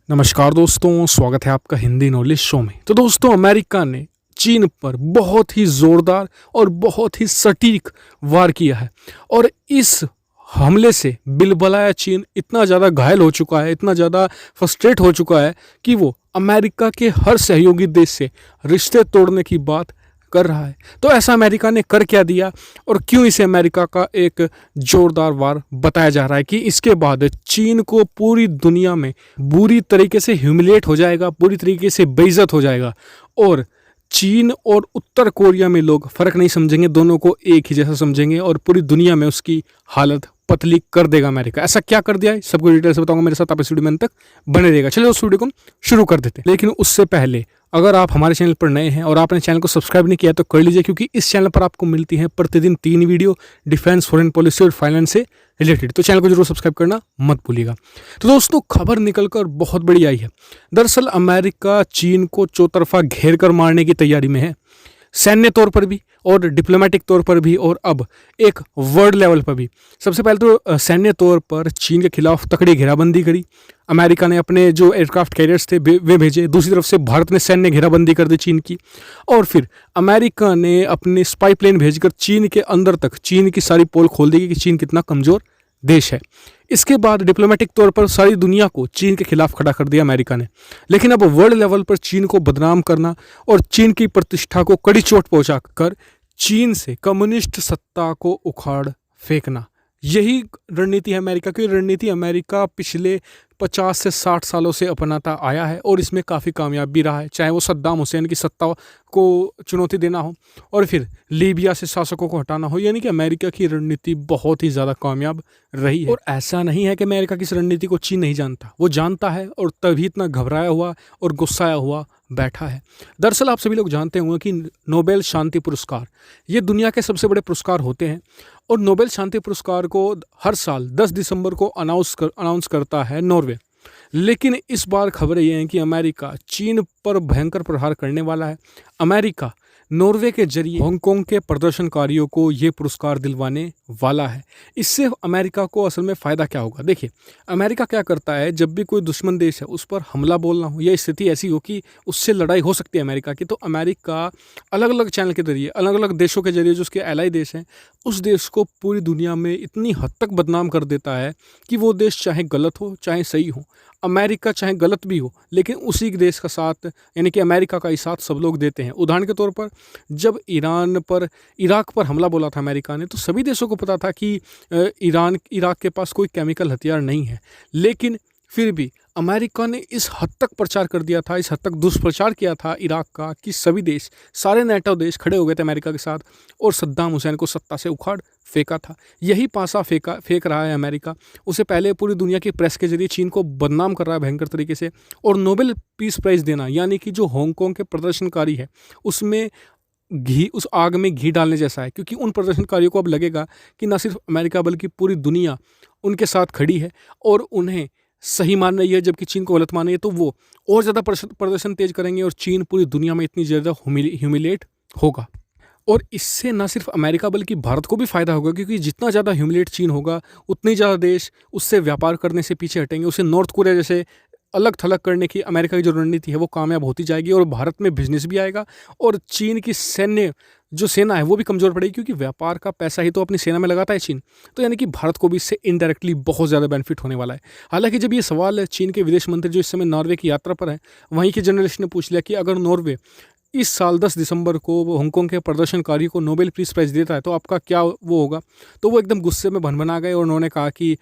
नमस्कार दोस्तों, स्वागत है आपका हिंदी नॉलेज शो में। तो दोस्तों, अमेरिका ने चीन पर बहुत ही ज़ोरदार और बहुत ही सटीक वार किया है और इस हमले से बिलबलाया चीन इतना ज़्यादा घायल हो चुका है, इतना ज़्यादा फ्रस्ट्रेट हो चुका है कि वो अमेरिका के हर सहयोगी देश से रिश्ते तोड़ने की बात कर रहा है। तो ऐसा अमेरिका ने कर क्या दिया और क्यों इसे अमेरिका का एक जोरदार वार बताया जा रहा है कि इसके बाद चीन को पूरी दुनिया में बुरी तरीके से ह्यूमिलेट हो जाएगा, पूरी तरीके से बेइज्जत हो जाएगा और चीन और उत्तर कोरिया में लोग फ़र्क नहीं समझेंगे, दोनों को एक ही जैसा समझेंगे और पूरी दुनिया में उसकी हालत पतली कर देगा अमेरिका। ऐसा क्या कर दिया है, सबको डिटेल से बताऊंगा। मेरे साथ आप इस वीडियो में अंत तक बने रहेगा। चलिए उस वीडियो को शुरू कर देते हैं। लेकिन उससे पहले अगर आप हमारे चैनल पर नए हैं और आपने चैनल को सब्सक्राइब नहीं किया तो कर लीजिए, क्योंकि इस चैनल पर आपको मिलती है प्रतिदिन 3 वीडियो डिफेंस, फॉरेन पॉलिसी और फाइनेंस से रिलेटेड। तो चैनल को जरूर सब्सक्राइब करना मत भूलिएगा। तो दोस्तों, खबर निकलकर बहुत बड़ी आई है। दरअसल अमेरिका चीन को चौतरफा घेर कर मारने की तैयारी में है, सैन्य तौर पर भी और डिप्लोमेटिक तौर पर भी और अब एक वर्ल्ड लेवल पर भी। सबसे पहले तो सैन्य तौर पर चीन के खिलाफ तकड़ी घेराबंदी करी। अमेरिका ने अपने जो एयरक्राफ्ट कैरियर्स थे वे भेजे। दूसरी तरफ से भारत ने सैन्य घेराबंदी कर दी चीन की। और फिर अमेरिका ने अपने स्पाई प्लेन भेजकर चीन के अंदर तक चीन की सारी पोल खोल दी कि चीन कितना कमज़ोर देश है। इसके बाद डिप्लोमेटिक तौर पर सारी दुनिया को चीन के खिलाफ खड़ा कर दिया अमेरिका ने। लेकिन अब वर्ल्ड लेवल पर चीन को बदनाम करना और चीन की प्रतिष्ठा को कड़ी चोट पहुंचा कर चीन से कम्युनिस्ट सत्ता को उखाड़ फेंकना, यही रणनीति है अमेरिका की। रणनीति अमेरिका पिछले 50 से 60 सालों से अपनाता आया है और इसमें काफ़ी कामयाब भी रहा है। चाहे वो सद्दाम हुसैन की सत्ता को चुनौती देना हो और फिर लीबिया से शासकों को हटाना हो, यानी कि अमेरिका की रणनीति बहुत ही ज़्यादा कामयाब रही है। और ऐसा नहीं है कि अमेरिका की इस रणनीति को चीन नहीं जानता, वो जानता है और तभी इतना घबराया हुआ और गुस्साया हुआ बैठा है। दरअसल आप सभी लोग जानते होंगे कि नोबेल शांति पुरस्कार ये दुनिया के सबसे बड़े पुरस्कार होते हैं और नोबेल शांति पुरस्कार को हर साल 10 दिसंबर को अनाउंस करता है नॉर्वे। लेकिन इस बार खबरें ये हैं कि अमेरिका चीन पर भयंकर प्रहार करने वाला है। अमेरिका नॉर्वे के जरिए हांगकांग के प्रदर्शनकारियों को ये पुरस्कार दिलवाने वाला है। इससे अमेरिका को असल में फ़ायदा क्या होगा? देखिए, अमेरिका क्या करता है, जब भी कोई दुश्मन देश है उस पर हमला बोलना हो या स्थिति ऐसी हो कि उससे लड़ाई हो सकती है अमेरिका की, तो अमेरिका अलग अलग चैनल के जरिए, अलग अलग देशों के जरिए, जो उसके एलाई देश हैं, उस देश को पूरी दुनिया में इतनी हद तक बदनाम कर देता है कि वो देश चाहे गलत हो चाहे सही हो, अमेरिका चाहे गलत भी हो, लेकिन उसी देश का साथ, यानी कि अमेरिका का ही साथ सब लोग देते हैं। उदाहरण के तौर पर जब इराक पर हमला बोला था अमेरिका ने, तो सभी देशों को पता था कि इराक के पास कोई केमिकल हथियार नहीं है। लेकिन फिर भी अमेरिका ने इस हद तक प्रचार कर दिया था, इस हद तक दुष्प्रचार किया था इराक का कि सभी देश, सारे नेटो देश खड़े हो गए थे अमेरिका के साथ और सद्दाम हुसैन को सत्ता से उखाड़ फेंका था। यही पासा फेंक रहा है अमेरिका। उसे पहले पूरी दुनिया की प्रेस के जरिए चीन को बदनाम कर रहा है भयंकर तरीके से, और नोबेल पीस प्राइज़ देना, यानी कि जो हांगकांग के प्रदर्शनकारी है उसमें उस आग में घी डालने जैसा है, क्योंकि उन प्रदर्शनकारियों को अब लगेगा कि न सिर्फ अमेरिका बल्कि पूरी दुनिया उनके साथ खड़ी है और उन्हें सही मान रही है, जबकि चीन को गलत मान रही है। तो वो और ज़्यादा प्रदर्शन तेज करेंगे और चीन पूरी दुनिया में इतनी ज़्यादा ह्यूमिलेट होगा। और इससे न सिर्फ अमेरिका बल्कि भारत को भी फ़ायदा होगा, क्योंकि जितना ज़्यादा ह्यूमिलेट चीन होगा उतनी ज़्यादा देश उससे व्यापार करने से पीछे हटेंगे। उसे नॉर्थ कोरिया जैसे अलग थलग करने की अमेरिका की जो रणनीति है वो कामयाब होती जाएगी और भारत में बिजनेस भी आएगा और चीन की जो सेना है वो भी कमज़ोर पड़ेगी, क्योंकि व्यापार का पैसा ही तो अपनी सेना में लगाता है चीन। तो यानी कि भारत को भी इससे इनडायरेक्टली बहुत ज़्यादा बेनिफिट होने वाला है। हालांकि जब ये सवाल चीन के विदेश मंत्री जो इस समय नॉर्वे की यात्रा पर है, वहीं के जर्नलिस्ट ने पूछ लिया कि अगर नॉर्वे इस साल 10 दिसंबर को हांगकांग के प्रदर्शनकारी को नोबेल पीस प्राइज़ देता है तो आपका क्या वो होगा? तो वो एकदम गुस्से में भन-भना गए और उन्होंने कहा कि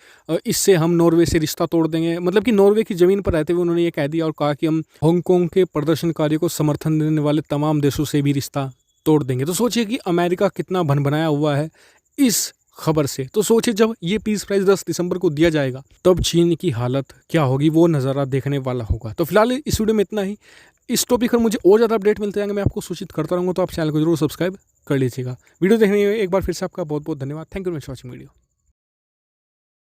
इससे हम नॉर्वे से रिश्ता तोड़ देंगे। मतलब कि नॉर्वे की ज़मीन पर रहते हुए उन्होंने ये कह दिया और कहा कि हम हांगकांग के प्रदर्शनकारियों को समर्थन देने वाले तमाम देशों से भी रिश्ता तोड़ देंगे। तो सोचिए कि अमेरिका कितना भन-भनाया हुआ है इस खबर से। तो सोचिए, जब ये पीस प्राइज़ 10 दिसंबर को दिया जाएगा तब चीन की हालत क्या होगी, वो नज़ारा देखने वाला होगा। तो फिलहाल इस वीडियो में इतना ही। इस टॉपिक पर मुझे और ज़्यादा अपडेट मिलते जाएंगे, मैं आपको सूचित करता रहूँगा, तो आप चैनल को जरूर सब्सक्राइब कर लीजिएगा। वीडियो देखने के लिए एक बार फिर से आपका बहुत बहुत धन्यवाद। Thank you very much for watching video.